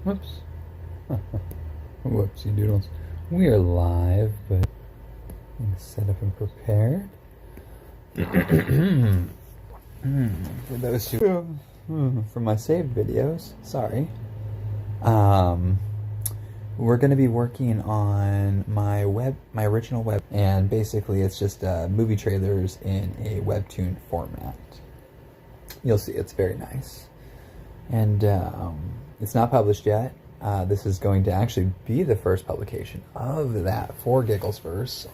Whoops. Whoopsie doodles. We are live, but set up and prepared. For those who from my saved videos, sorry. We're going to be working on my original web, and basically it's just movie trailers in a webtoon format. You'll see, it's very nice, and it's not published yet. This is going to actually be the first publication of that for Gigglesverse,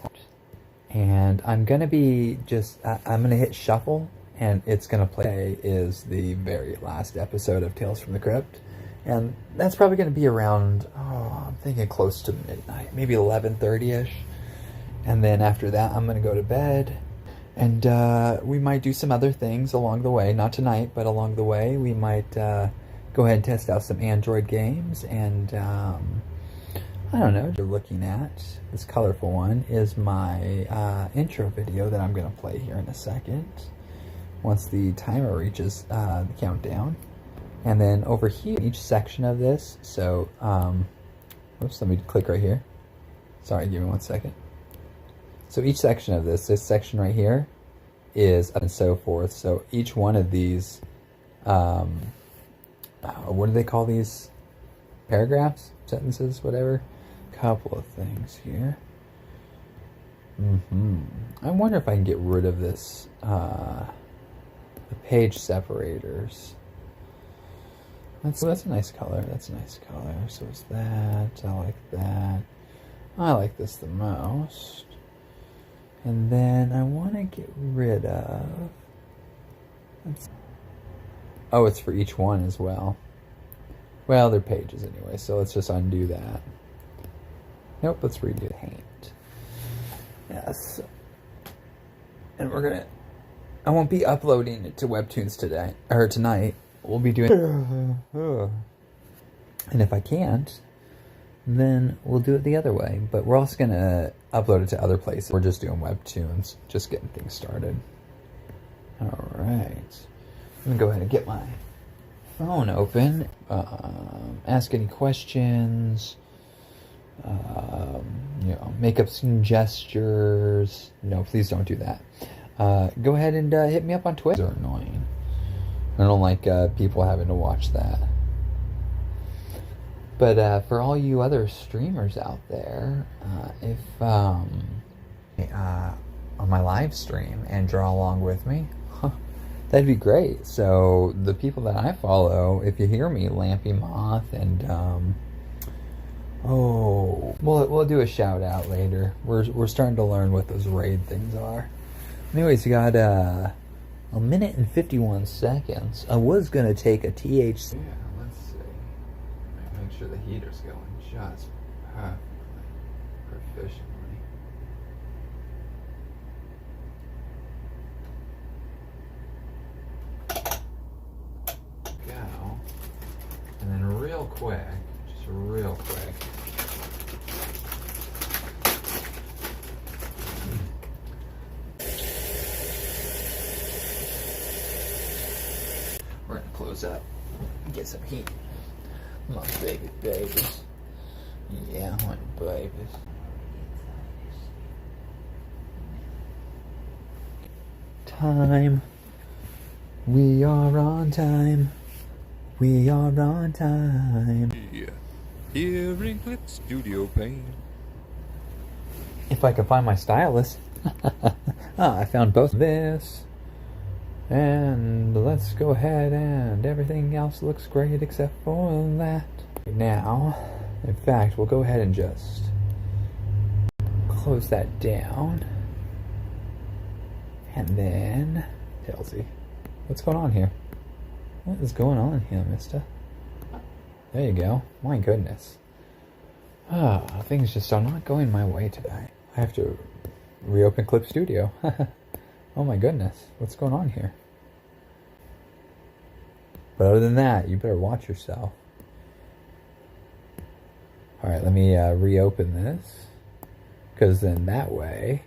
and I'm going to be I'm going to hit shuffle, and it's going to play is the very last episode of Tales from the Crypt. And that's probably going to be around, I'm thinking close to midnight, maybe 11:30ish. And then after that, I'm going to go to bed. And we might do some other things along the way. Not tonight, but along the way. We might go ahead and test out some Android games. And I don't know, you're looking at, this colorful one, is my intro video that I'm going to play here in a second. Once the timer reaches the countdown. And then over here, each section of this, so, oops, let me click right here. Sorry, give me 1 second. So each section of this section right here is and so forth. So each one of these, what do they call these? Paragraphs? Sentences? Whatever? Couple of things here. I wonder if I can get rid of this, the page separators. That's a nice color. That's a nice color. So it's that. I like that. I like this the most. And then I want to get rid of... Oh, it's for each one as well. Well, they're pages anyway, so let's just undo that. Nope, let's redo the paint. Yes. And we're gonna... I won't be uploading it to Webtoons today, or tonight. We'll be doing, and if I can't, then we'll do it the other way. But we're also going to upload it to other places. We're just doing Webtoons, just getting things started. All right. I'm going to go ahead and get my phone open. Ask any questions. Make up some gestures. No, please don't do that. Go ahead and hit me up on Twitter. They're annoying. I don't like people having to watch that. But for all you other streamers out there, if on my live stream and draw along with me, that'd be great. So the people that I follow, if you hear me, Lampy Moth and we'll do a shout out later. We're starting to learn what those raid things are. Anyways, you got a minute and 51 seconds. I was going to take a THC. Yeah, let's see. Make sure the heater's going just proficiently. Go. And then real quick, just real quick. We're gonna close up and get some heat. My babies. Yeah, my babies. Time. We are on time. We are on time. Yeah. Here in Clip Studio Paint. If I can find my stylus. I found both this. And let's go ahead, and everything else looks great except for that. Now, in fact, we'll go ahead and just close that down. And then, Tailsy, what's going on here? What is going on here, mister? There you go. My goodness. Things just are not going my way today. I have to reopen Clip Studio. Oh my goodness, what's going on here? But other than that, you better watch yourself. Alright, let me reopen this. Because then that way,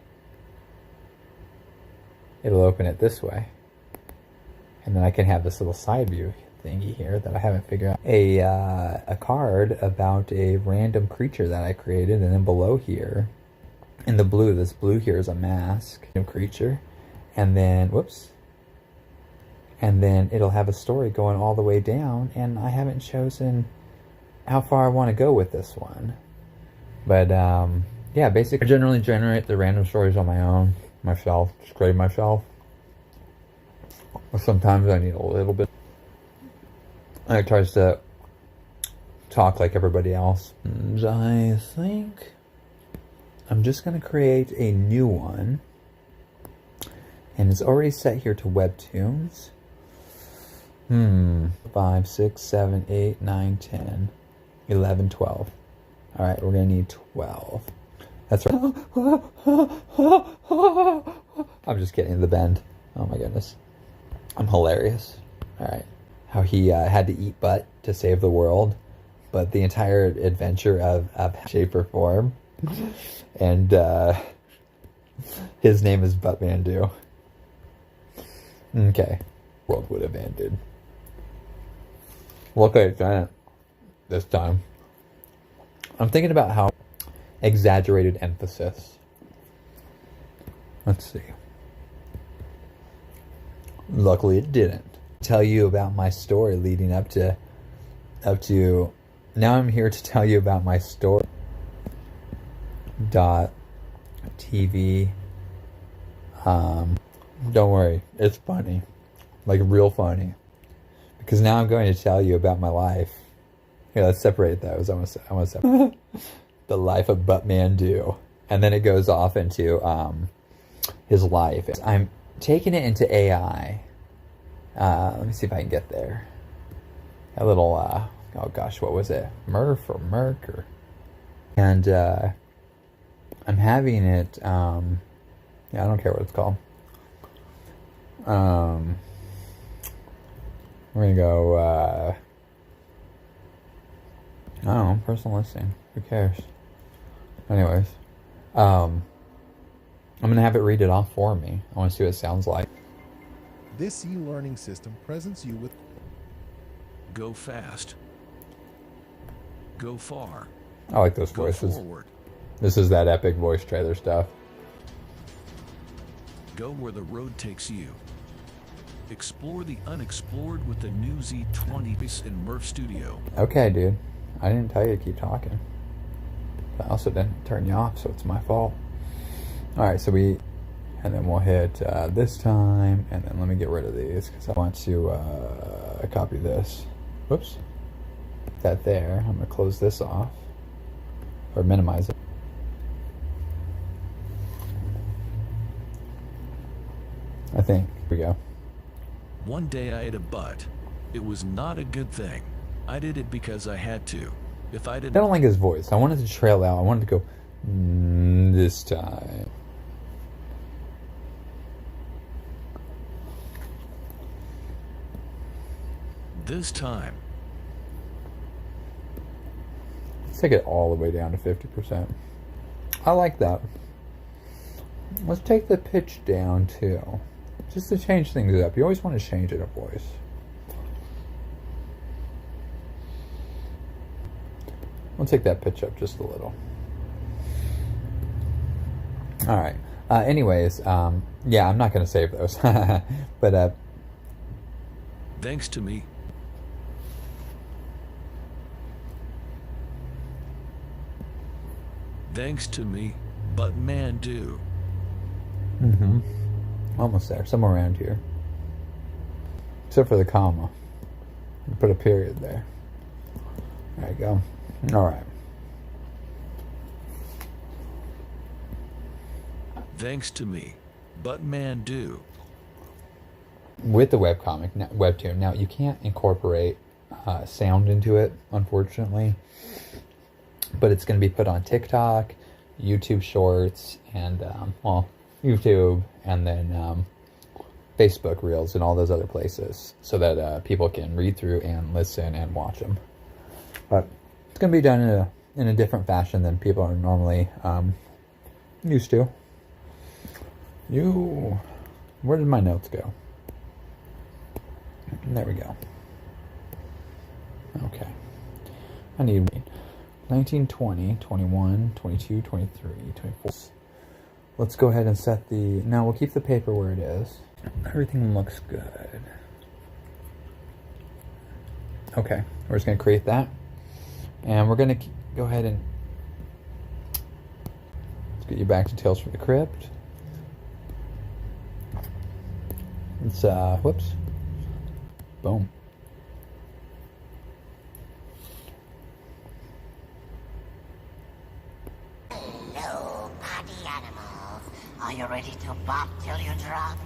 it'll open it this way. And then I can have this little side view thingy here that I haven't figured out. A card about a random creature that I created, and then below here, in the blue, this blue here is a mask creature, and then whoops, and then it'll have a story going all the way down, and I haven't chosen how far I want to go with this one. But yeah, basically I generally generate the random stories on my own, myself, just create myself. Sometimes I need a little bit. I tries to talk like everybody else. And I think I'm just going to create a new one. And it's already set here to Webtoons. 5, 6, 7, 8, 9, 10, 11, 12. Alright, we're going to need 12. That's right. I'm just kidding, the bend. Oh my goodness. I'm hilarious. Alright. How he had to eat butt to save the world, but the entire adventure of shape or form. And his name is Buttmandu. Okay. World would have ended. Look at that this time. I'm thinking about how exaggerated emphasis. Let's see. Luckily it didn't. Tell you about my story leading up to now I'm here to tell you about my story. TV. Don't worry, it's funny. Like real funny. Because now I'm going to tell you about my life. Here, let's separate those. I want to separate the life of Buttmandu. And then it goes off into his life. I'm taking it into AI. Let me see if I can get there. A little, oh gosh, what was it? Murph or Merc? Or, and I'm having it, yeah, I don't care what it's called. We're going to go, I don't know, personal listing. Who cares? Anyways, I'm going to have it read it off for me. I want to see what it sounds like. This e-learning system presents you with Go fast. Go far. I like those Go voices. forward. This is that epic voice trailer stuff. Go where the road takes you. Explore the unexplored with the new Z20 in Murph Studio. Okay, dude. I didn't tell you to keep talking. But I also didn't turn you off, so it's my fault. Alright, so and then we'll hit this time, and then let me get rid of these, because I want to copy this. Whoops. That there. I'm going to close this off. Or minimize it. I think. Here we go. One day I ate a butt. It was not a good thing. I did it because I had to. If I I didn't... don't like his voice. I wanted to trail out. I wanted to go this time. This time. Let's take it all the way down to 50%. I like that. Let's take the pitch down too. Just to change things up. You always want to change it a voice. We'll take that pitch up just a little. Alright. Anyways, yeah, I'm not going to save those. But, Thanks to me. Thanks to me, Buttmandu. almost there. Somewhere around here. Except for the comma. Put a period there. There you go. Alright. Thanks to me, Buttmandu. With the webcomic, webtoon. Now, you can't incorporate sound into it, unfortunately. But it's going to be put on TikTok, YouTube Shorts, and, well, YouTube, and then Facebook Reels, and all those other places, so that people can read through and listen and watch them. But it's going to be done in a different fashion than people are normally used to. Where did my notes go? There we go. Okay. I need 19, 20, 21, 22, 23, 24. Let's go ahead and set the... Now we'll keep the paper where it is. Everything looks good. Okay, we're just going to create that. And we're going to go ahead and... Let's get you back to Tales from the Crypt. Let's, whoops. Boom. Hello, party animals. Are you ready to bop till you drop?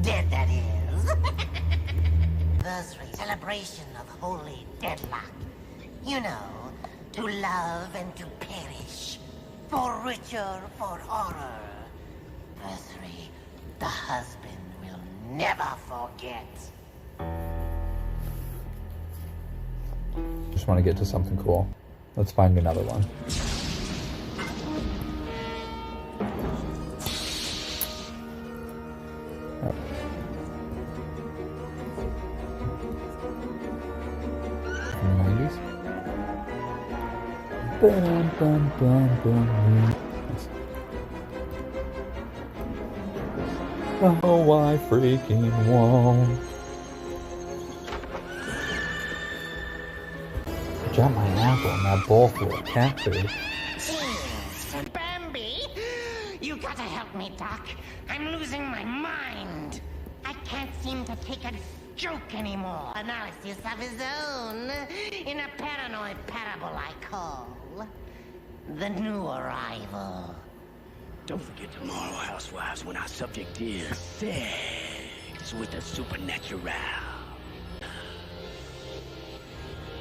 Dead, that is. Anniversary celebration of holy deadlock. You know, to love and to perish. For richer, for horror. Anniversary, the husband will never forget. Just want to get to something cool. Let's find another one. Oh. From the 90s. Bum, bum, bum, bum. Oh, I freaking won't. Drop my apple in that bowl full of cat food. Yes, Bambi! You gotta help me, Doc. I'm losing my mind. I can't seem to take a joke anymore. Analysis of his own in a paranoid parable I call The New Arrival. Don't forget tomorrow, housewives, when our subject is sex with the supernatural.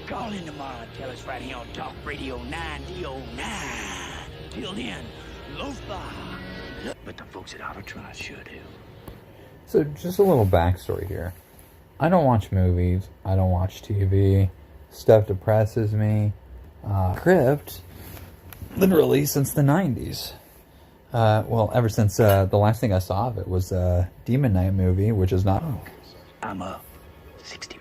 Call in tomorrow and tell us right here on Talk Radio 9D09. Till then, lo-fi. But the folks at Albatross sure do. So, just a little backstory here. I don't watch movies. I don't watch TV. Stuff depresses me. Crypt, literally since the 90s. Well, ever since the last thing I saw of it was a Demon Knight movie, which is not... I'm up 60%.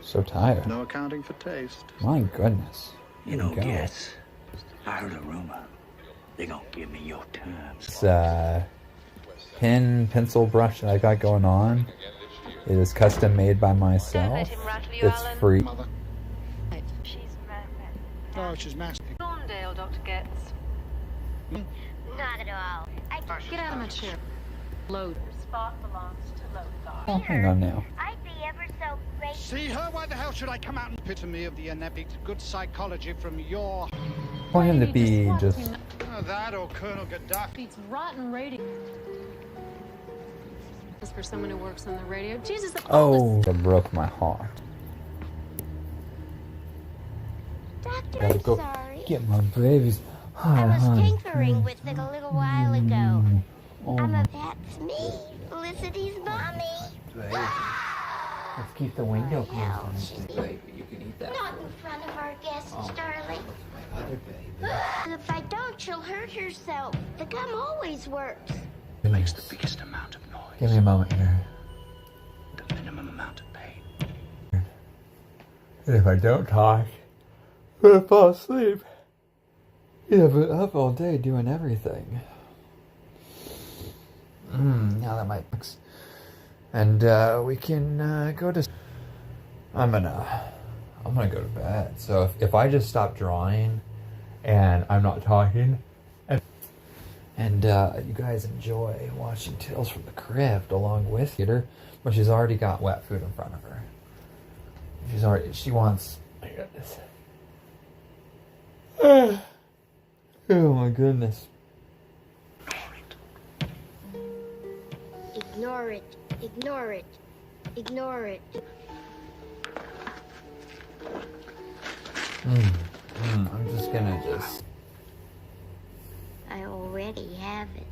So tired. No accounting for taste. My goodness. You Here know, we go. guess. I heard a rumor. They're gonna give me your terms. This pencil brush that I got going on. It is custom made by myself. It's free. She's Oh, she's massive. Thorndale, Dr. Getz. Not at all. Get out of my chair. Load. Spot belongs to Lothar. Oh, hang on now. I'd be ever so great. See her? Why the hell should I come out and epitome of the anemic good psychology from your... I want him to be just... that or Colonel Gaddafi. It's rotten radio. As for someone who works on the radio, Jesus, Oh, that broke my heart. Doctor, Gotta I'm go sorry. get my babies. Hi, I was honey. tinkering with it a little while ago. Oh, That's me, Felicity's mommy. let's keep the window closed. Baby, you can eat that. Not in front of our guests, darling. My other baby. If I don't, she'll hurt herself. The gum always works. It makes the biggest amount of noise. Give me a moment here. The minimum amount of pain. And if I don't talk, I'm gonna fall asleep. Yeah, but up all day doing everything. Now that might... And we can go to... I'm gonna go to bed. So if I just stop drawing and I'm not talking, and you guys enjoy watching Tales from the Crypt along with her, but she's already got wet food in front of her. She wants... My goodness. Oh my goodness. Ignore it. Ignore it. Ignore it. I'm just gonna I already have it.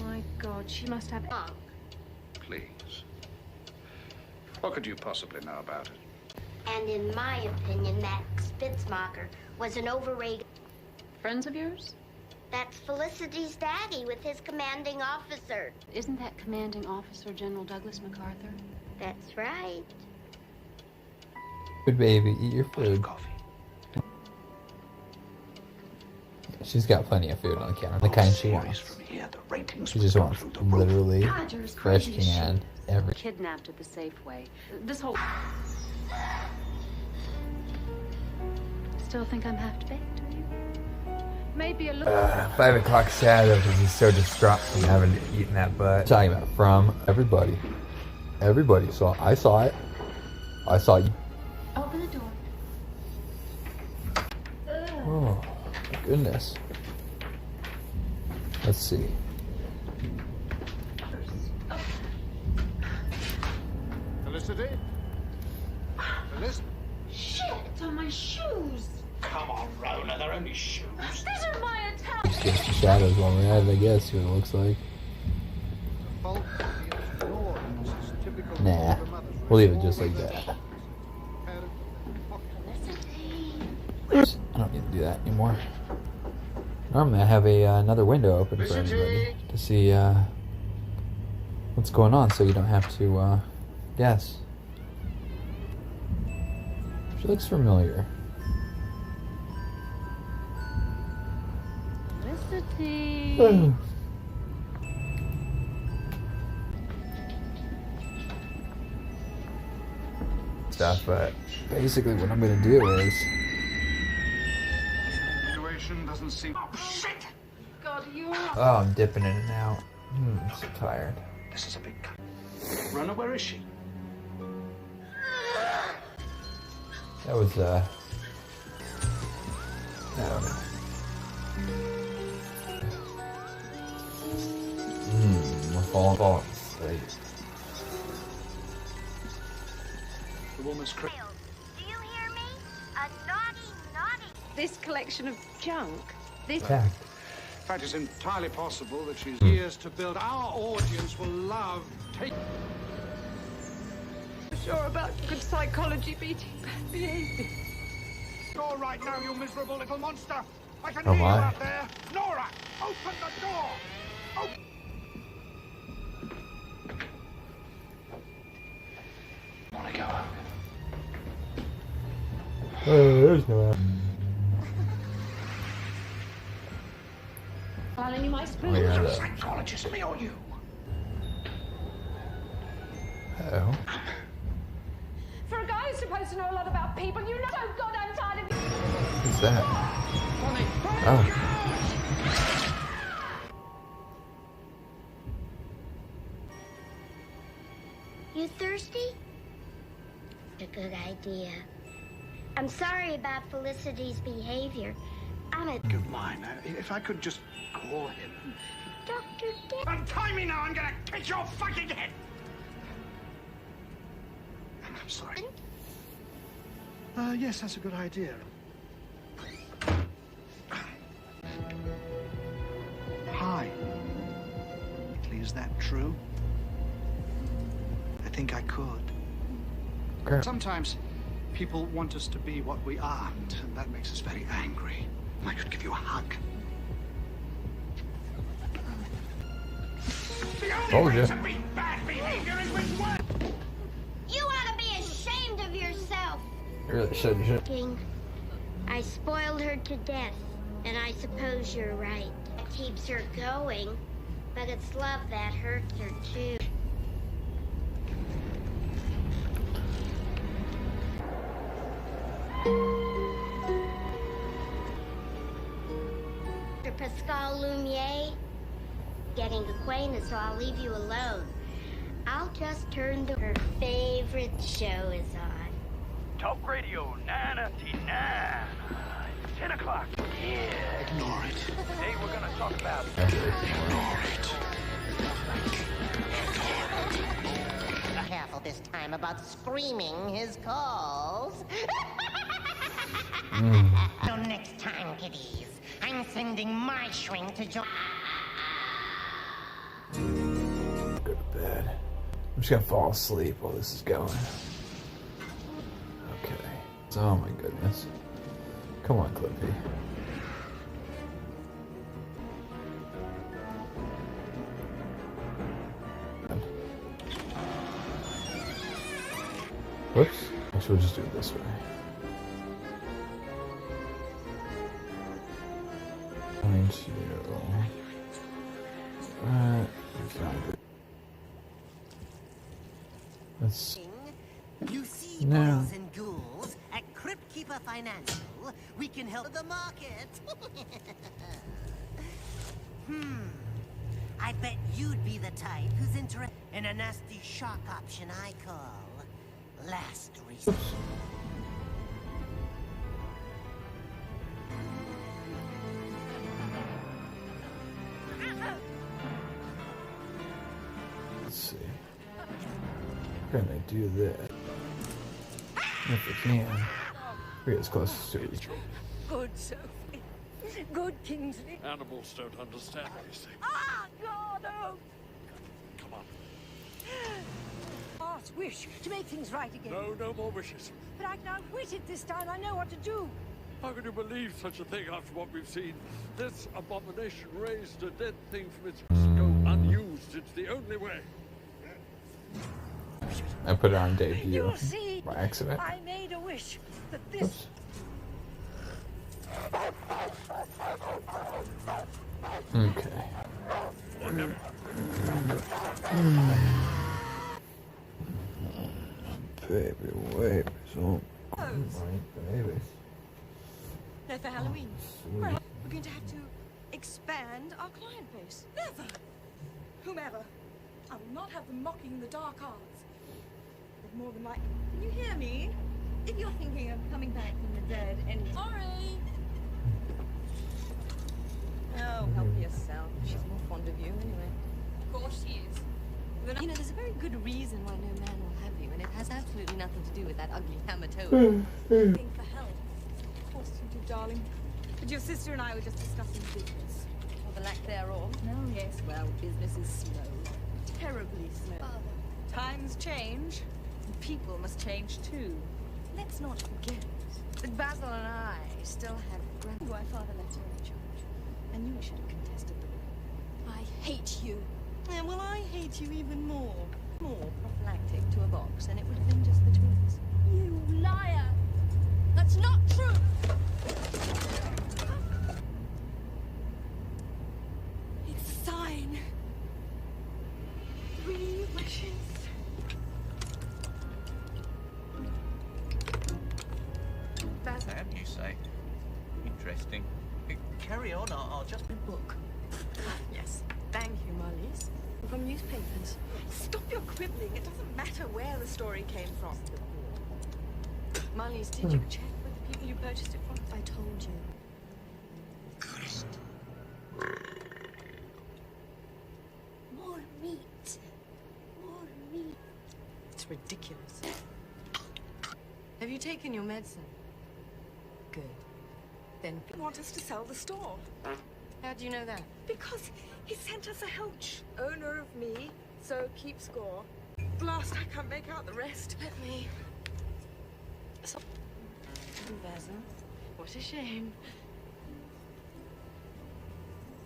My God, she must have. Please. What could you possibly know about it? And in my opinion, that Spitzmacher was an overrated... Friends of yours? That's Felicity's daddy with his commanding officer. Isn't that commanding officer General Douglas MacArthur? That's right. Good baby, eat your food. Coffee. She's got plenty of food on the counter, the kind she wants. From here, the ratings She just will go wants through the roof. literally Roger's fresh crazy canned every. Kidnapped at the Safeway. This whole. Still think I'm half baked, do you? Maybe a little. 5 o'clock shadow because he's so distraught from having eaten that butt. Talking about from everybody. Everybody saw. I saw it. I saw you. Open the door. Oh, my goodness. Let's see. Felicity? Felicity? Shit! It's on my shoes. Come on, Rona, they're only shoes. These are my Italian. Just get some shadows while we're at it, I guess. See what it looks like. Fault is ignored. This is typical Nah, of the mother's we'll leave it race. just like Always that. Felicity. I don't need to do that anymore. Normally I have another window open for everybody to see what's going on, so you don't have to guess. She looks familiar. Felicity. Stuff, but basically what I'm gonna do is Situation doesn't seem. Oh, shit! God, you. I'm dipping in and out. I'm so tired. This is a big cut. Rona, where is she? That was I don't know. We're falling asleep. The woman's crypt. Do you hear me? A naughty. This collection of junk. This. Fact. In fact, it's entirely possible that she's years to build. Our audience will love take. Sure about good psychology beating bad behavior. Door right now, you miserable little monster! I can Oh, hear you my. out there! Nora, open the door! Open. I want to go up. There's no Darling, you might spoon. Oh, yeah, The that- psychologist, me or you? Oh. For a guy who's supposed to know a lot about people, you know. Oh God, I'm tired of you. What's that? Oh. You thirsty? A good idea. I'm sorry about Felicity's behavior. I'm a Good line. If I could just call him. Dr. Dick. Untie me now! I'm gonna kick your fucking head! I'm sorry. Yes, that's a good idea. Hi. Is that true? I think I could. Crap. Sometimes people want us to be what we aren't, and that makes us very angry. I could give you a hug. The only Told way ya. to beat bad behavior is with words! You ought to be ashamed of yourself. Really should. King, I spoiled her to death, and I suppose you're right. It keeps her going, but it's love that hurts her too. Dr. Pascal Lumiere, getting acquainted, so I'll leave you alone. I'll just turn to her favorite show is on. Talk Radio 999. 10 o'clock. Yeah. Ignore it. Today we're going to talk about... Ignore it. Careful this time about screaming his calls. So next time, kiddies, I'm sending my shrink to join. Go to bed. I'm just gonna fall asleep while this is going. Okay. Oh my goodness. Come on, Clippy. Whoops. I So we'll just do it this way. Going to... it's not good. Let's... You see, No. boys and ghouls, at Crypt Keeper Financial, we can help the market. I bet you'd be the type who's interested in a nasty shark option I call last resort. Let's see. We're gonna do this. If we can. We get as close as to each other. Good Sophie. Good Kingsley. Animals don't understand these things. Ah, God, oh! Come on. Last wish to make things right again. No more wishes. But I can outwit it this time. I know what to do. How can you believe such a thing after what we've seen? This abomination raised a dead thing from its go unused. It's the only way. I put it on debut You'll see. by accident. I made a wish that this... Oops. Okay. Baby, wait. So, baby. No, for Halloween. Sweet. We're going to have to expand our client base. Never! Whomever. I will not have them mocking the dark arts. But more than likely... Can you hear me? If you're thinking of coming back from the dead and... Sorry! Oh, help yourself. She's more fond of you anyway. Of course she is. But, you know, there's a very good reason why no man will have you, and it has absolutely nothing to do with that ugly hammer toe. Thing for help. Of course you do, darling. But your sister and I were just discussing business. Or the lack thereof. No, yes, well, business is slow. Terribly slow. Times change, and people must change too. Let's not forget that Basil and I still have why father left her in charge. I knew we should have contested the war. I hate you. Yeah, well, I hate you even more. More prophylactic to a box, and it would have been just the two of us. You liar! That's not true! It's a sign. 3 wishes. Basil. You say? Interesting. Carry on, I'll just... Book. Yes. Thank you, Marlies. From newspapers. Stop your quibbling. It doesn't matter where the story came from. Marlies, did you check with the people you purchased it from? I told you. More meat. More meat. It's ridiculous. Have you taken your medicine? Good. Then want us to sell the store. How do you know that? Because he sent us a helch. Owner of me, so keep score. Blast, I can't make out the rest. Let me. So Basil, what a shame.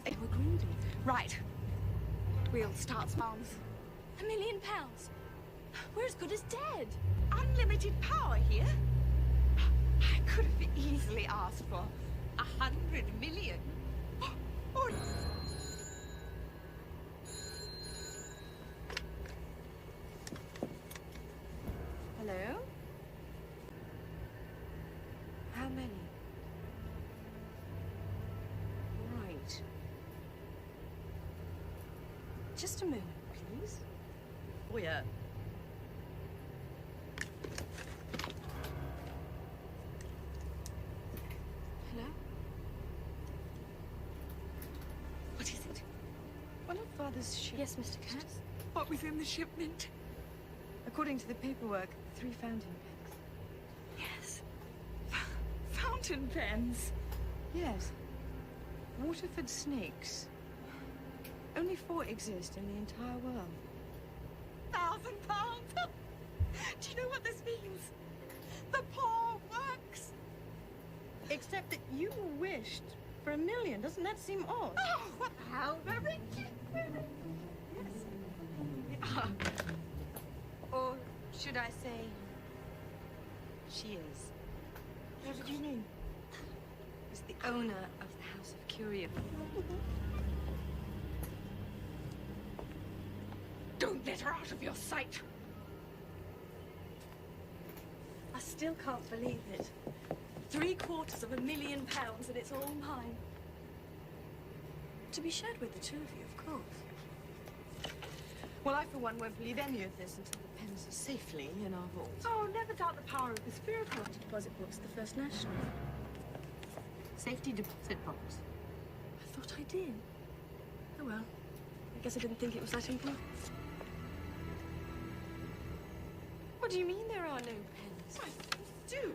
We're greedy. Right. We'll start pounds. £1 million. We're as good as dead. Unlimited power here. I could have easily asked for 100 million. Or... Hello? How many? Right. Just a moment, please. Oh, yeah. Hello? What is it? One of Father's ships. Yes, Mr. Katz. What was in the shipment? According to the paperwork, 3 fountain pens. Yes. Fountain pens? Yes. Waterford snakes. Only 4 exist in the entire world. £1,000! Do you know what this means? The poor works! Except that you wished for $1 million. Doesn't that seem odd? Oh, what the hell? Very cute. Yes. Or should I say, she is. What did you mean? Is the owner of the House of Curio. Don't let her out of your sight. I still can't believe it. £750,000 and it's all mine. To be shared with the two of you, of course. Well, I for one won't believe any of this Until the pens are safely in our vault. Oh, never doubt the power of the spirit box. Deposit box, the First National. Safety deposit box. I thought I did. Oh well. I guess I didn't think it was that important. What do you mean there are no pens? I do.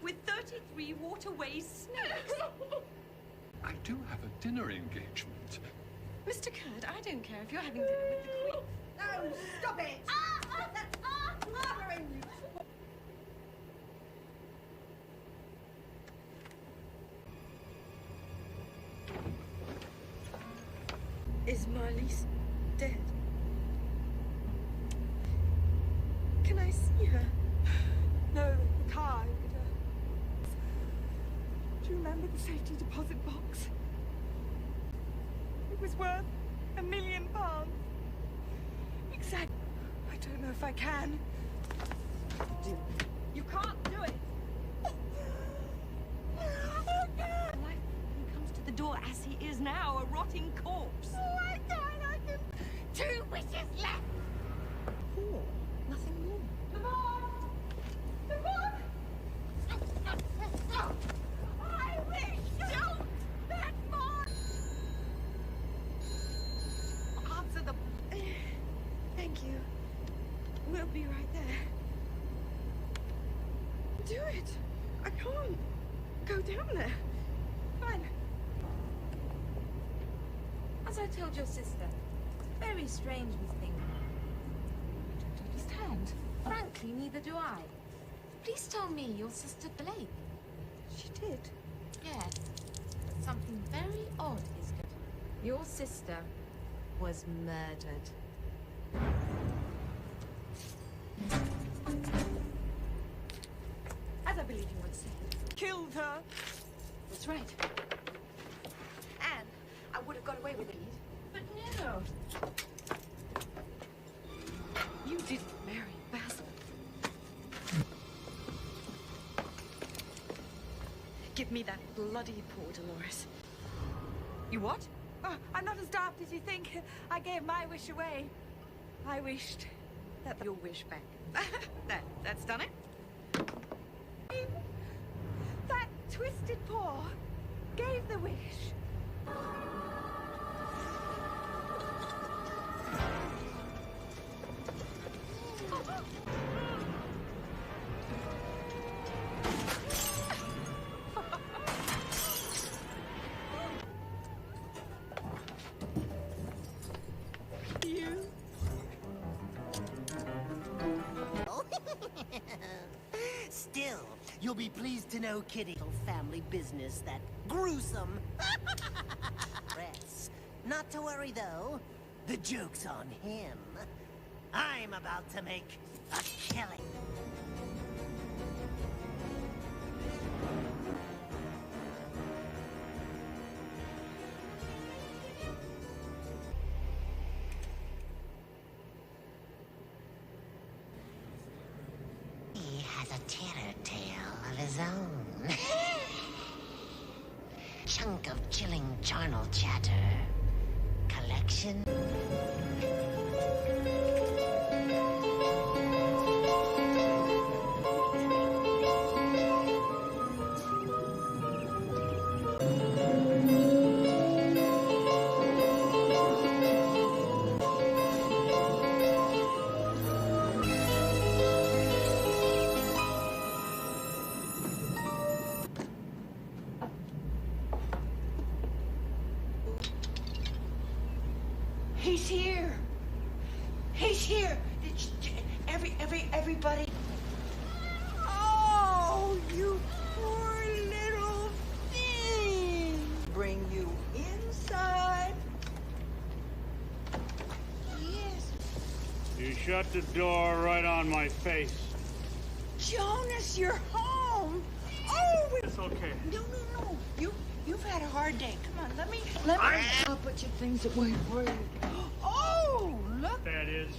With 33 waterway snakes. I do have a dinner engagement. Mr. Kurd, I don't care if you're having dinner with the Queen. No, stop it! That's bothering you. Is Marlies dead? Can I see her? No, the car. Do you remember the safety deposit box? It was worth £1 million. Exactly. I don't know if I can. You can't do it. Life, he comes to the door as he is now, a rotting corpse. Oh, I can't. I can. 2 wishes left. Poor. Nothing more. Come on. Come on. I wish. Don't. That more. Answer the. Thank you. We'll be right there. Do it. I can't go down there. Fine. As I told your sister, very strange this thing. I don't understand. Frankly, neither do I. Please tell me your sister Blake. She did. Yes. But something very odd is going on. Your sister was murdered. As I believe you would say. Killed her. That's right. And I would have got away with it. But no. You didn't marry Basil. Give me that bloody paw, Dolores. You what? Oh, I'm not as daft as you think. I gave my wish away. I wished that your wish back. That's done it. That twisted paw gave the wish. Still, you'll be pleased to know Kitty family business that gruesome. Rest. Not to worry though. The joke's on him. I'm about to make a killing. He has a terror tale of his own. Chunk of chilling charnel chatter. Collection. He's here. He's here. Everybody. Oh, you poor little thing. Bring you inside. Yes. You shut the door right on my face. Jonas, you're home. Oh, It's okay. No. You've had a hard day. Come on, let me. I'll put your things away for you. Oh, look. That is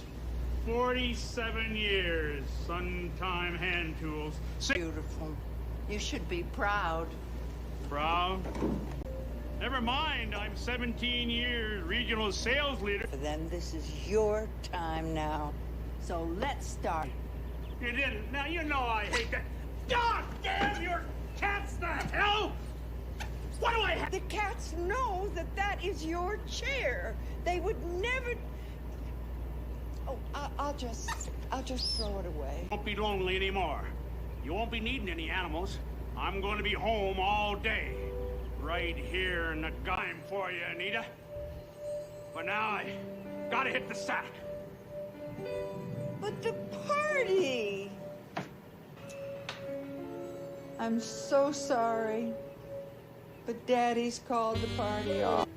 47 years. Sun-time hand tools. Beautiful. You should be proud. Proud? Never mind. I'm 17 years regional sales leader. For them, this is your time now. So let's start. You didn't. Now you know I hate that. God damn your cats the hell! What do I have? The cats know that that is your chair. They would never. Oh, I'll just throw it away. Won't be lonely anymore. You won't be needing any animals. I'm going to be home all day. Right here in the game for you, Anita. But now I gotta hit the sack. But the party! I'm so sorry, but Daddy's called the party off.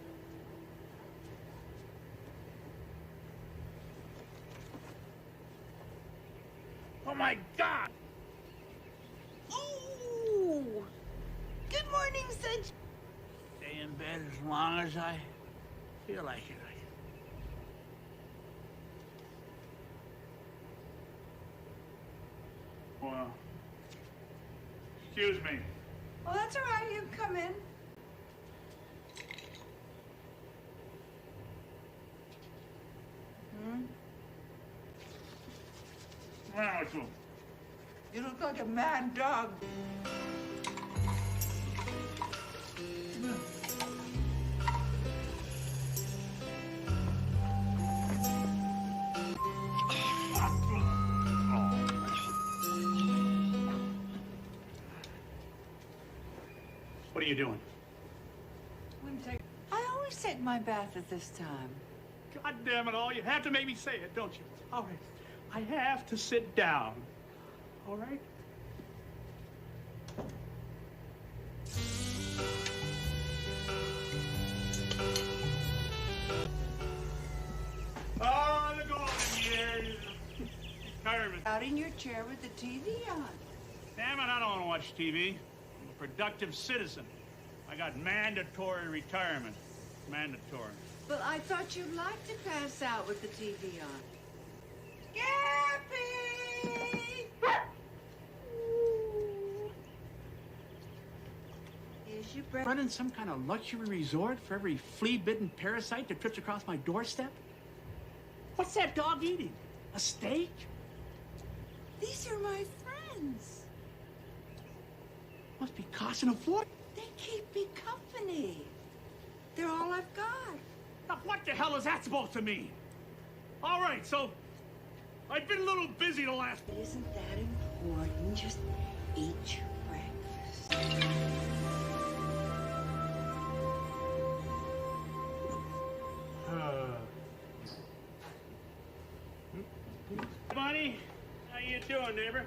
Oh my God! Oh! Good morning, Sunshine. Stay in bed as long as I feel like it. Well, excuse me. Oh, that's all right. You can come in. Wow, it's You look like a mad dog. What are you doing? I always take my bath at this time. God damn it all. You have to make me say it, don't you? All right. I have to sit down. All right? Oh, the golden years. Retirement. Out in your chair with the TV on. Damn it, I don't want to watch TV. I'm a productive citizen. I got mandatory retirement. Mandatory. But I thought you'd like to pass out with the TV on. Gappy! Here's your breakfast. Running some kind of luxury resort for every flea-bitten parasite that trips across my doorstep? What's that dog eating? A steak? These are my friends. Must be costing a fortune. They keep me company. They're all I've got. Now, what the hell is that supposed to mean? All right, so I've been a little busy the last... Isn't that important? Just eat your breakfast. Bonnie, how you doing, neighbor?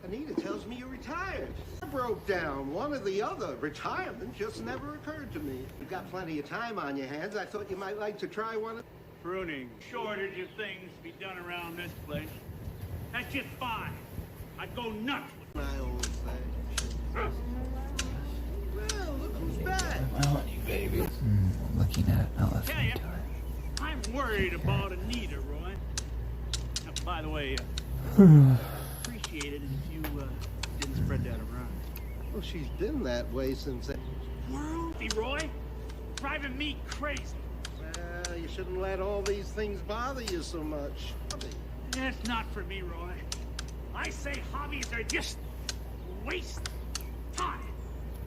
Anita tells me you're retired. I broke down. One or the other. Retirement just never occurred to me. You've got plenty of time on your hands. I thought you might like to try one of... Pruning. Shortage of things to be done around this place. That's just fine. I'd go nuts with my old thing. Well, look who's back. I want you, baby. Looking at it, I'll Tell ya, I'm worried about Anita, Roy. Now, by the way, appreciate it if you didn't spread that around. Well, she's been that way since... Worldly, Roy? Driving me crazy. Well, you shouldn't let all these things bother you so much. That's not for me, Roy. I say hobbies are just waste time.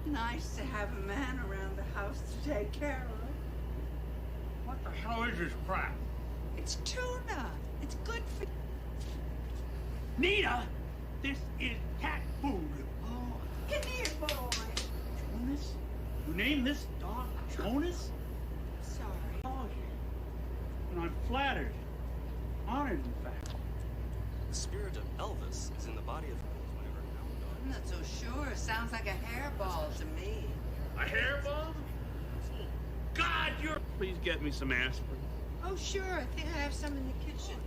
Nice to have a man around the house to take care of. What the hell is this crap? It's tuna. It's good for... Nita, this is cat food. Oh, come here, boy. Jonas? You named this dog Jonas? Sorry. Oh, and I'm flattered. Honored, in fact. The spirit of Elvis is in the body of... I'm not so sure. Sounds like a hairball to me. A hairball? Oh, God, you're... Please get me some aspirin. Oh, sure. I think I have some in the kitchen.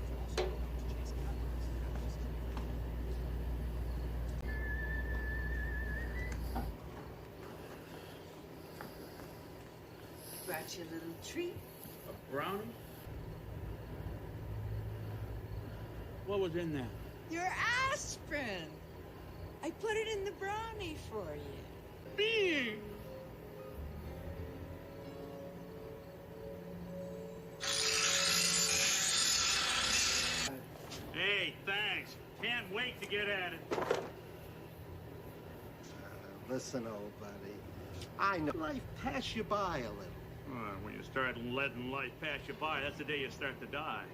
got you a little treat. A brownie? What was in there? Your aspirin. I put it in the brownie for you. Me! Hey, thanks. Can't wait to get at it. Listen, old buddy. I know life pass you by a little. When you start letting life pass you by, that's the day you start to die.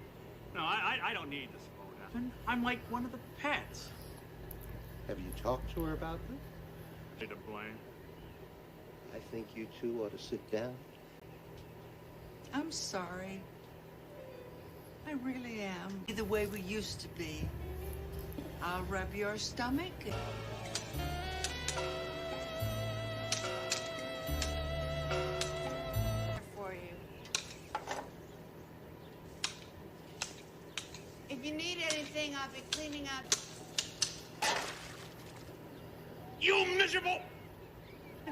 No, I don't need to slow down. I'm like one of the pets. Have you talked to her about this? Hey, to blame. I think you two ought to sit down. I'm sorry. I really am. The way we used to be. I'll rub your stomach. For you. If you need anything, I'll be cleaning up. You miserable!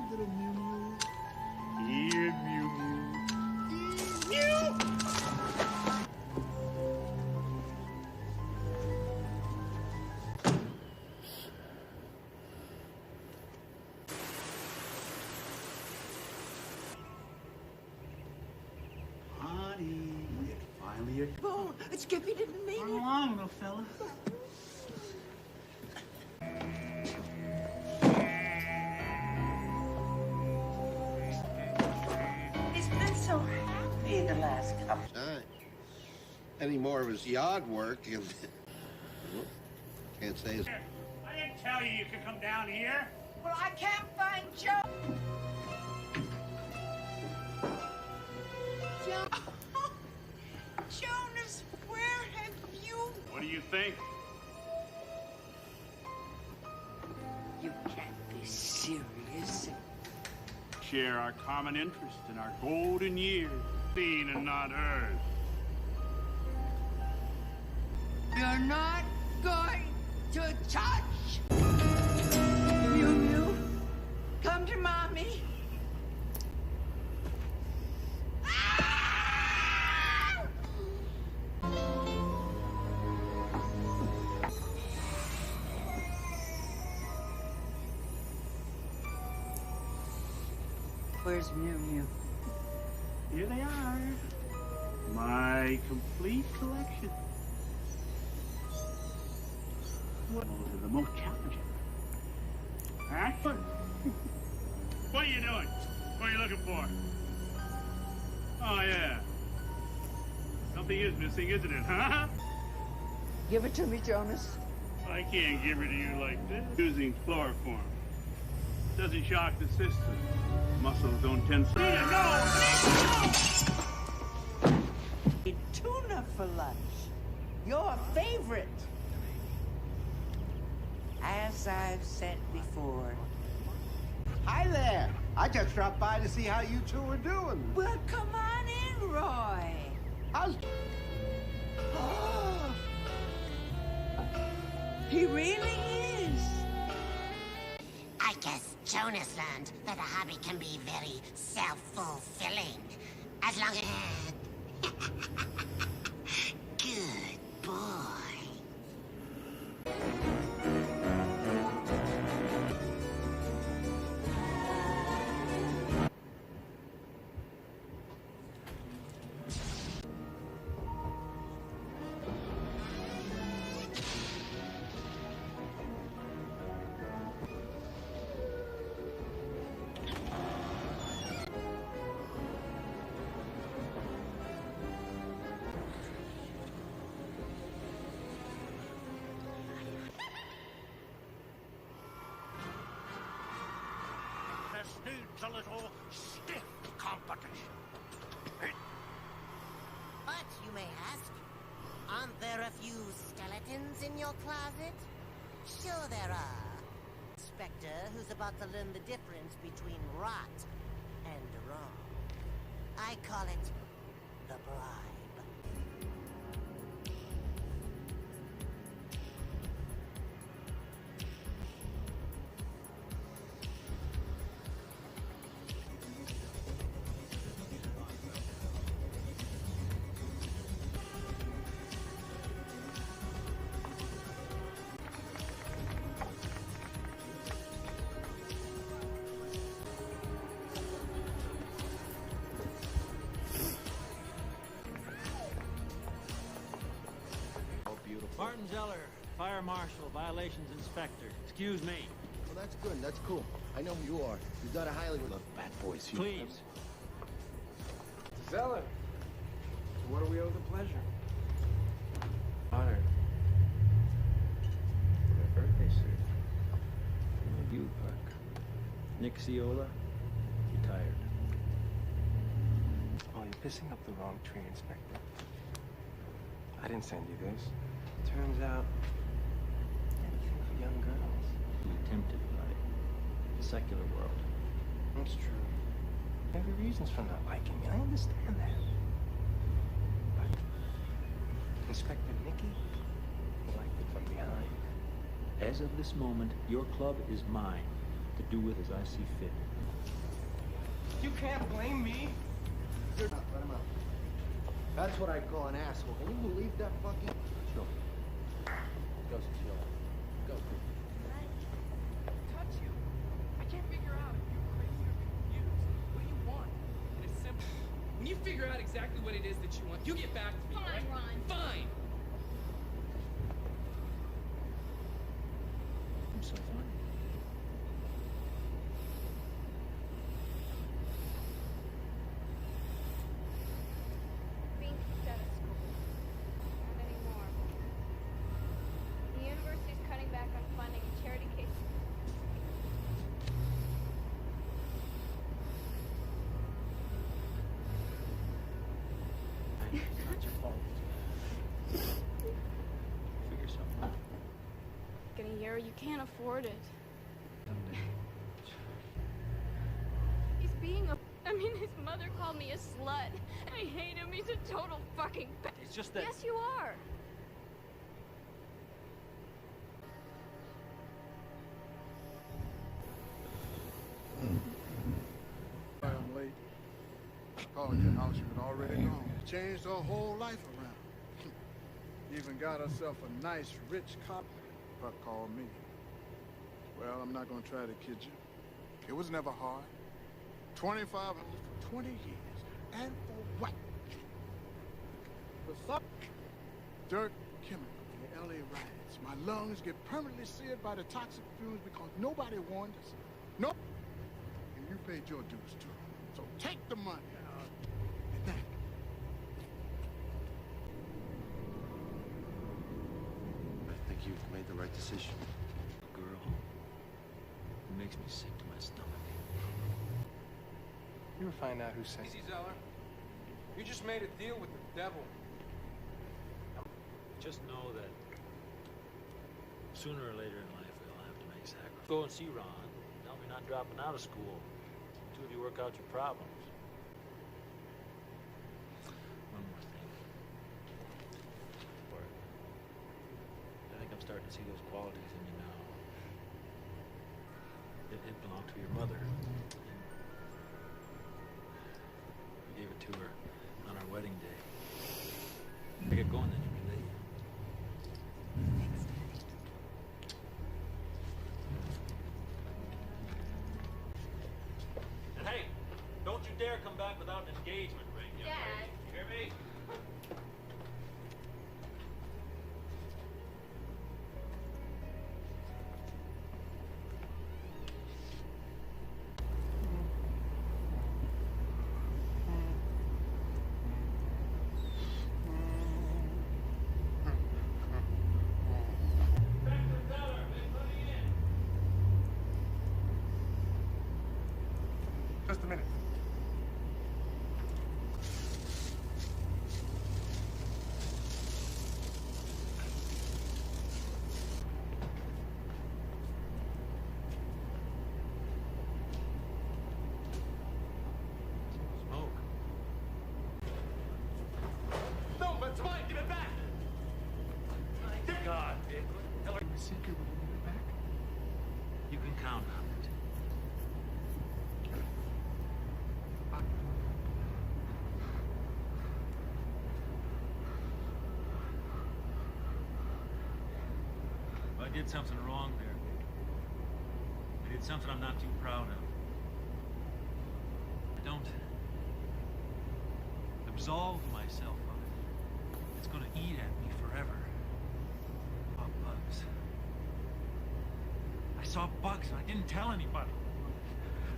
Little Mew Mew. Here, Mew Mew. Mew! Honey, finally Oh, Skippy didn't mean Run it. along, little fella. He's been so happy the last couple. Any more of his yard work, and can't say his. I didn't tell you could come down here. Well, I can't find Joe. Jonas, where have you? What do you think? You can't be serious. Share our common interest in our golden years, seen and not heard. You're not going to touch. Mew Mew, come to mommy. Where's Mew Mew? Here they are. My complete collection. Those are the most challenging. Huh? What are you doing? What are you looking for? Oh, yeah. Something is missing, isn't it, huh? Give it to me, Jonas. I can't give it to you like this. Using chloroform. Doesn't shock the system. Muscles don't tense. Nina, no! Tuna for lunch. Your favorite. As I've said before. Hi there. I just dropped by to see how you two are doing. Well, come on in, Roy. How's... He really is. I guess Jonas learned that a hobby can be very self-fulfilling. As long as... Good boy. This needs a little stiff competition. But, you may ask, aren't there a few skeletons in your closet? Sure there are. Spectre who's about to learn the difference between rot and wrong. I call it the bribe. Zeller, Fire Marshal, Violations Inspector. Excuse me. Well, that's good. That's cool. I know who you are. You've got a highly... Love bad boys. Please. Zeller, what do we owe the pleasure? Honored. For my birthday suit. You, Park. Nick Ciola, retired. Oh, you're pissing up the wrong tree, Inspector. I didn't send you this. Turns out, anything for young girls. You're tempted by the secular world. That's true. There are reasons for not liking me. I understand that. But Inspector Nicky, he liked it from behind. As of this moment, your club is mine, to do with as I see fit. You can't blame me. Let him out. That's what I call an asshole. Can you believe that fucking... Chill. Go, chill. Go. Touch you. I can't figure out if you're crazy or confused. What do you want? And it's simple. When you figure out exactly what it is that you want, you get back to me, Fine, right? Ron. Fine. I'm so funny. Being kicked out of school. Not anymore. The university's cutting back on funding and charity cases. It's not your fault. Figure something out. Getting a year, you can't afford it. Someday. He's being a... I mean, his mother called me a slut. I hate him. He's a total fucking... It's just that... Yes, you are. I'm late. Called your house, you had already gone. Changed her whole life around. Even got herself a nice, rich cop. Buck called me. Well, I'm not gonna try to kid you. It was never hard. 2,500 for 20 years. And for what? For some dirt chemical in the LA riots. My lungs get permanently seared by the toxic fumes because nobody warned us. Nope. And you paid your dues too. So take the money. And thank you. I think you've made the right decision. Girl, it makes me sick to my stomach. You ever find out who sent Easy, Zeller. You just made a deal with the devil. Just know that sooner or later in life we'll have to make sacrifices. Go and see Ron. Tell me not dropping out of school. Two of you work out your problems. One more thing. I think I'm starting to see those qualities in you now. It belonged to your mother. You gave it to her on our wedding day. I get going then, you'll be late. And hey, don't you dare come back without an engagement ring. Young lady. You hear me? Just a minute. Smoke. No, but it's mine. Give it back. God, Dick. Tell her the secret will give it back. You can count on it. I did something wrong there. I did something I'm not too proud of. I don't absolve myself of it. It's gonna eat at me forever. saw bugs and I didn't tell anybody.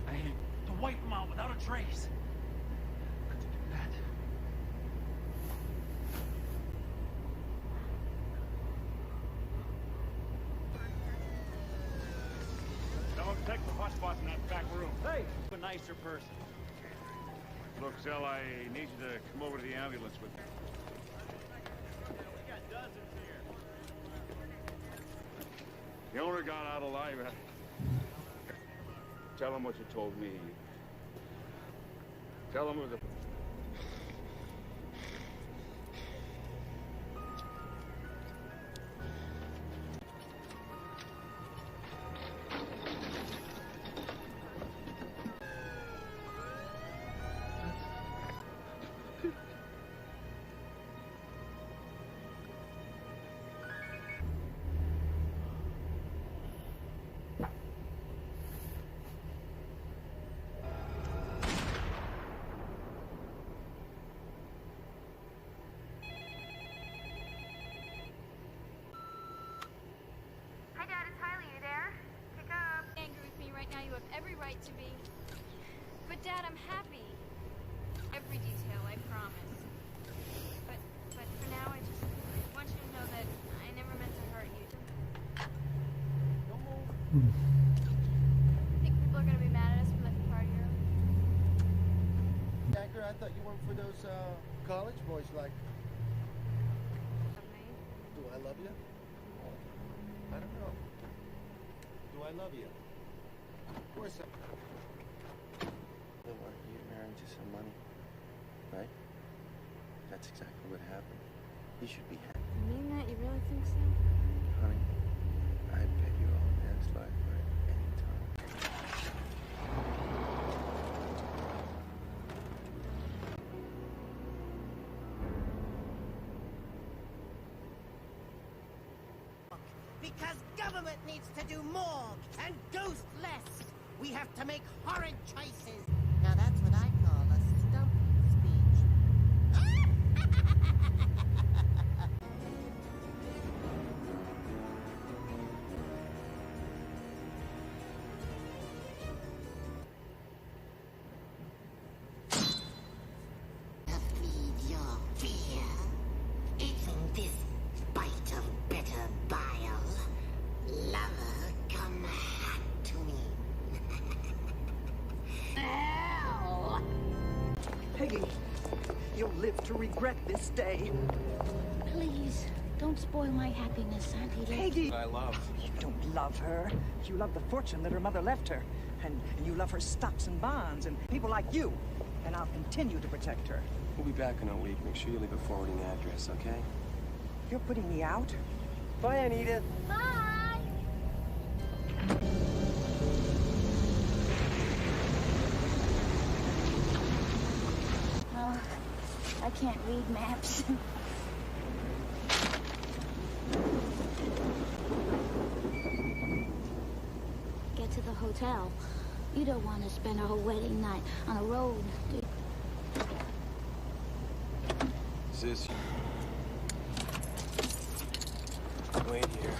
I had to wipe them out without a trace. Could you do that? Don't take the hot spots in that back room. Hey, a nicer person. Look, Zell, I need you to come over to the ambulance with me. We got dozens here. The owner got out alive. Tell him what you told me. Tell him it was a... Hi, Dad. It's Harley. You there? Pick up. Angry with me right now. You have every right to be. But, Dad, I'm happy. Every detail, I promise. But for now, I just want you to know that I never meant to hurt you. Think people are gonna be mad at us for letting the party early? Anchor, I thought you weren't for those college boys like. Do I love you? I don't know. Do I love you? Of course I... You're married to some money, right? That's exactly what happened. You should be happy. You mean that? You really think so? Honey, I'd bet you all man's life right any time. Because government needs to do more and ghost less. We have to make horrid choices. Now that's what I call a stump speech. Feed your fear. Eating this bite of bitter bile. Lover, come hot to me. Peggy, you'll live to regret this day. Please, don't spoil my happiness, Auntie. Peggy! I love. You don't love her. You love the fortune that her mother left her. And you love her stocks and bonds and people like you. And I'll continue to protect her. We'll be back in a week. Make sure you leave a forwarding address, okay? You're putting me out? Bye, Anita. Bye! Oh, I can't read maps. Get to the hotel. You don't want to spend a whole wedding night on a road, do you? Is this... Wait here.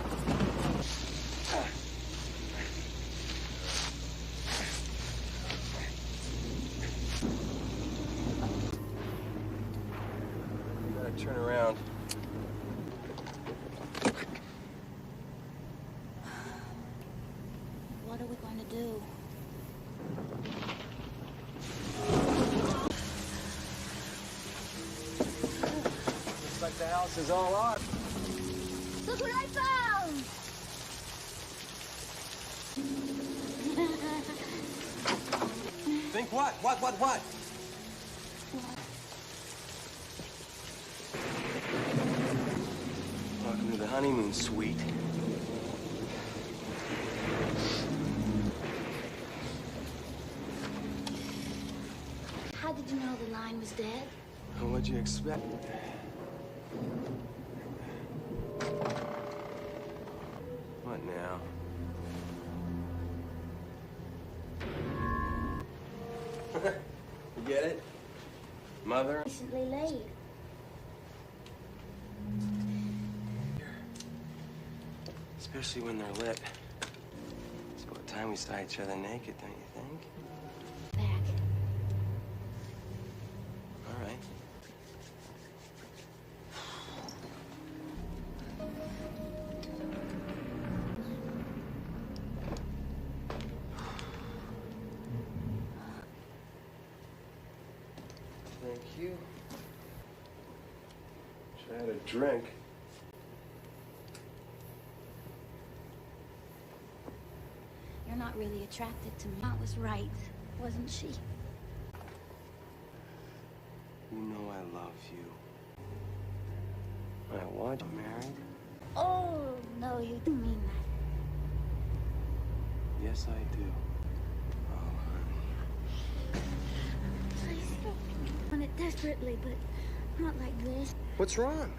You gotta turn around. What are we going to do? Looks like the house is all ours. Look what I found! Think what? What? Welcome to the honeymoon suite. How did you know the line was dead? What'd you expect? What now? You get it? Mother? Recently laid. Especially when they're lit. time we saw each other naked, don't you think? Back. All right. Thank you. Wish I had a drink. You're not really attracted to me. I was right, wasn't she? You know I love you. I want you married. Oh, no, you didn't mean that. Yes, I do. Oh, honey. Please, I want it desperately, but not like this. What's wrong?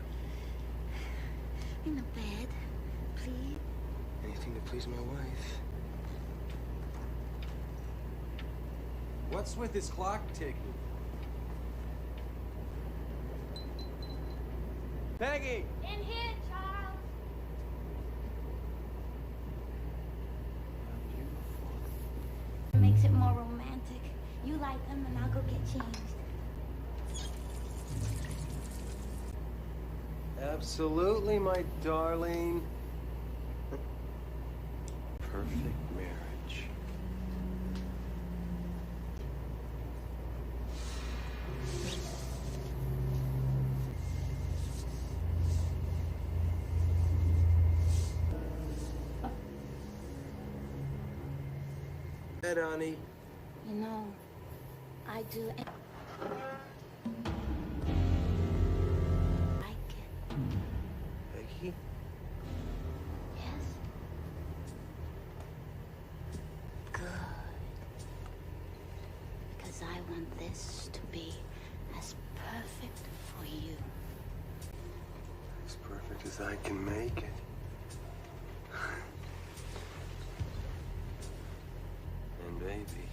In the bed, please. Anything to please my wife. What's with this clock ticking? Peggy! In here, Charles. It makes it more romantic. You like them, and I'll go get changed. Absolutely, my darling. Perfect marriage. Head, honey. You know, I do. Like it. Peggy? Yes. Good. Because I want this to be as perfect for you. As perfect as I can make it. And baby.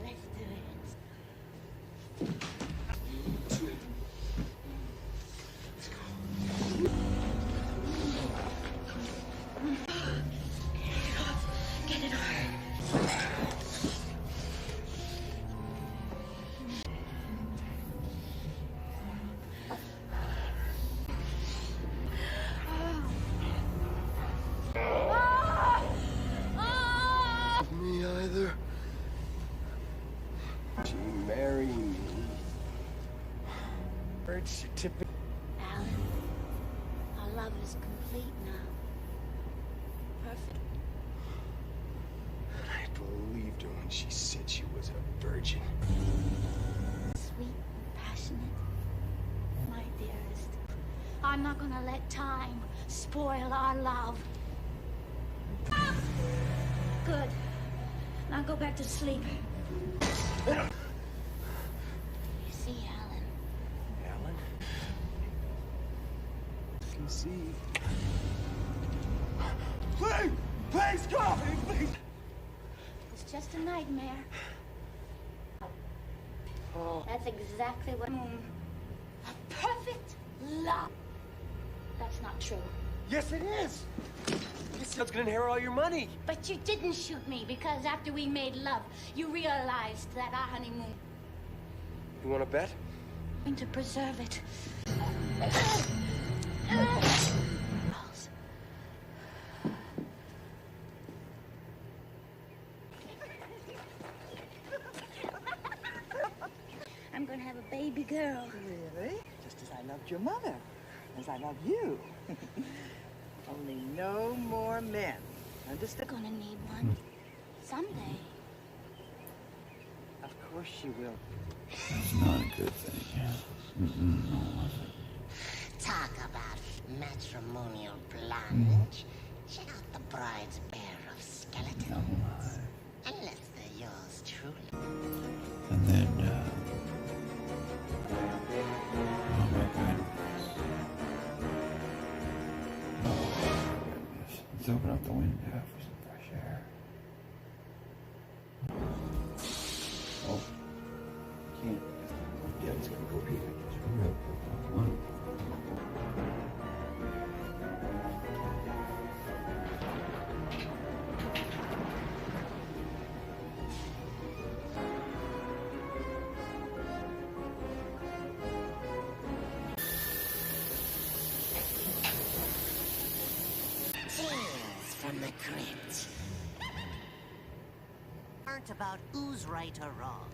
Let's do it. Get it on. Me either. She marry me. Birth certificate. Alan, our love is complete now. Perfect. I believed her when she said she was a virgin. Sweet and passionate. My dearest, I'm not gonna let time spoil our love. Good. Now go back to sleep. You see, Alan. Alan? You see? Please! Please, God! Please! It's just a nightmare. That's exactly what... A perfect love. That's not true. Yes, it is. You said it's gonna inherit all your money. But you didn't shoot me because after we made love, you realized that our honeymoon You want to bet? going to preserve it. I'm gonna have a baby girl. Really? Just as I loved your mother. As I love you. Only no more men. Understand? Gonna need one. Someday. Of course she will. It's not a good thing. Talk about matrimonial plunge. Check out the bride's pair of skeletons. Unless they're yours truly. And then, oh my goodness. Oh my goodness. Let's open up the window for some fresh air. Oh, can't. Yeah, it's gonna go here. Just real quick. One. Tales from the Crypt. Aren't about who's right or wrong.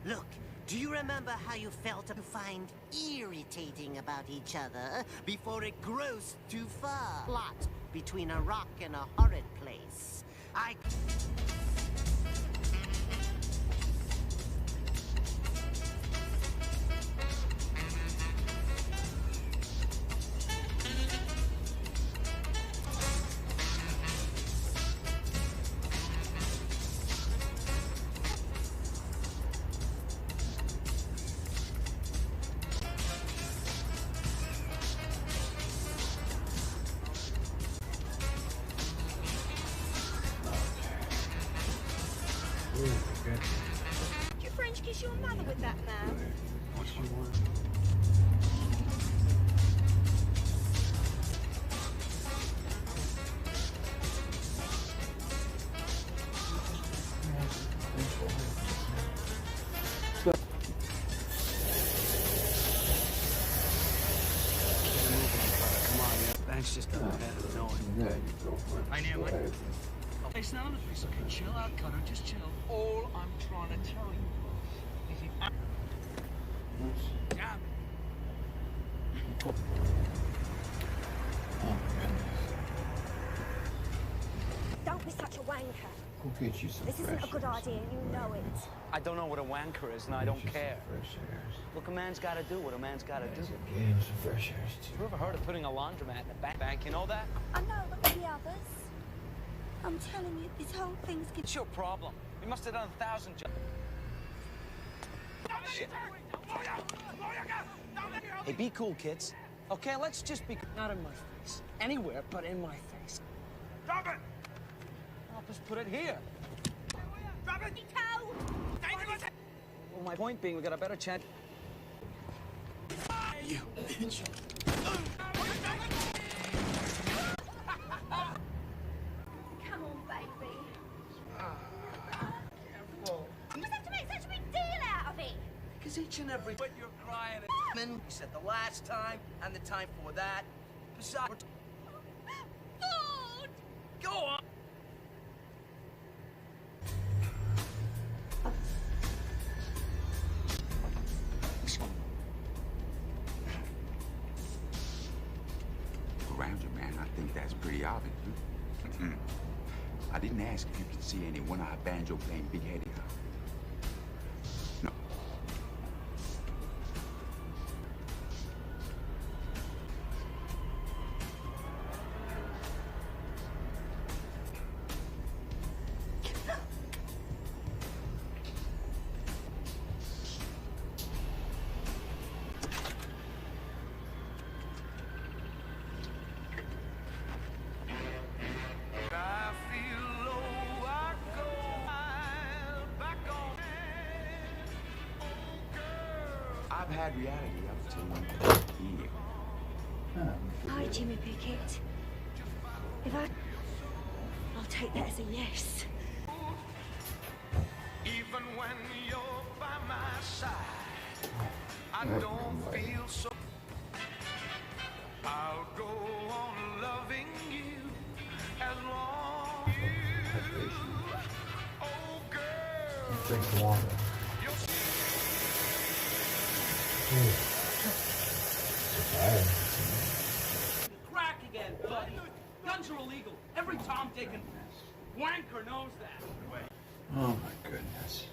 Look, do you remember how you felt to find irritating about each other before it grows too far? Plot between a rock and a horrid place. Did you French kiss your mother with that man? What do you want? Thanks, just a bit annoying. I know what. It's none of the place. Okay, chill out, Connor. Just chill. All I'm trying to tell you is it. Damn. Don't be such a wanker. Go get you some This isn't a good idea, and you know it. I don't know what a wanker is, and I don't care. Fresh airs. Look, a man's got to do what a man's got to do. Get him some fresh airs too. You ever heard of putting a laundromat in a bank? You know that? I know, but the others. I'm telling you, this whole thing's getting... It's your problem. We must have done 1,000 jobs. Hey, be cool, kids. Okay, let's just be... Not in my face. Anywhere but in my face. Drop it! I'll just put it here. Drop it! Well, my point being, we got a better chance... You bitch. Come on, baby. Careful. You must have to make such a big deal out of it. Because each and every... When you're crying at... You said the last time and the time before that. Besides... Lord! Go on! Around you, man, I think that's pretty obvious. Huh? I didn't ask if you could see any one-eyed banjo playing big-headed. No. I've had reality up to here. Hi, Jimmy Pickett. I'll take that as a yes. Even when you're by my side, I don't feel so. I'll go on loving you as long as you. Oh, girl. Drink some water. Crack again, buddy. Guns are illegal. Every Tom, Dick, and wanker knows that. Oh my goodness.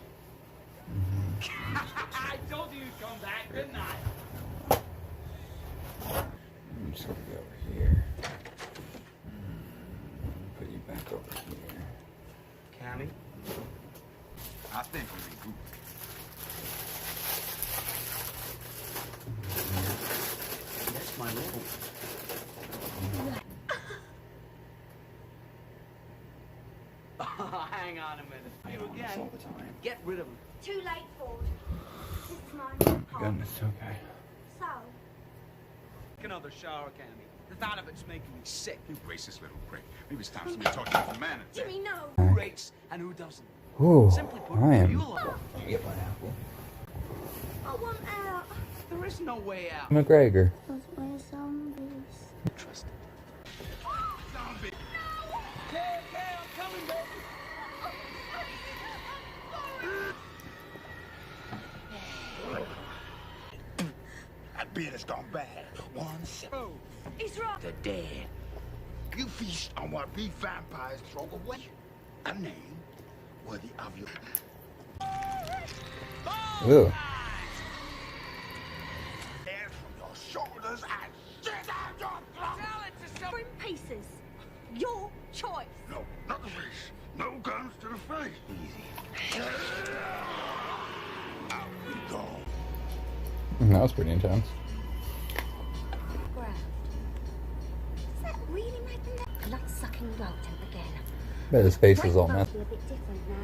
I told you you'd come back, didn't I? I'm just gonna go over here. Put you back over here. Cammy? I think we regroup. That's my role. Hang on a minute. You again. Get rid of him. Too late, Ford. This is mine. Oh my goodness, okay. So, Take another shower, Cammy. The thought of it's making me sick. You racist little prick. Maybe it's time for me to talk to you for manners. Jimmy, no. Who rates and who doesn't? Ooh, Simply put, I am. you alone. You get pineapple. I want out. There is no way out. McGregor. Because we're zombies. Trust it. Zombie. Okay, I'm coming, baby. That beard has gone bad. One second. Oh, he's right. The dead. You feast on what we vampires throw away. A name worthy of you. Ooh. Hair from your shoulders and shit out your throat. Tell it to someone in pieces. Your choice. No, not the face. No guns to the face. Easy. Out we go. That was pretty intense. Graft. Does that really make them blood-sucking rodent again? Bet his face is all messed. Be a bit different now.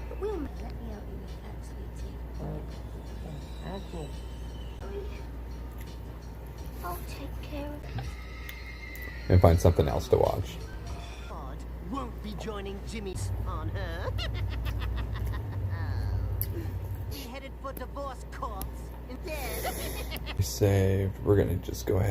But we'll let me help you with that, sweetie. Okay. I'll take care of it. And find something else to watch. God won't be joining Jimmy's on her. We headed for divorce courts instead. Saved. We're gonna just go ahead.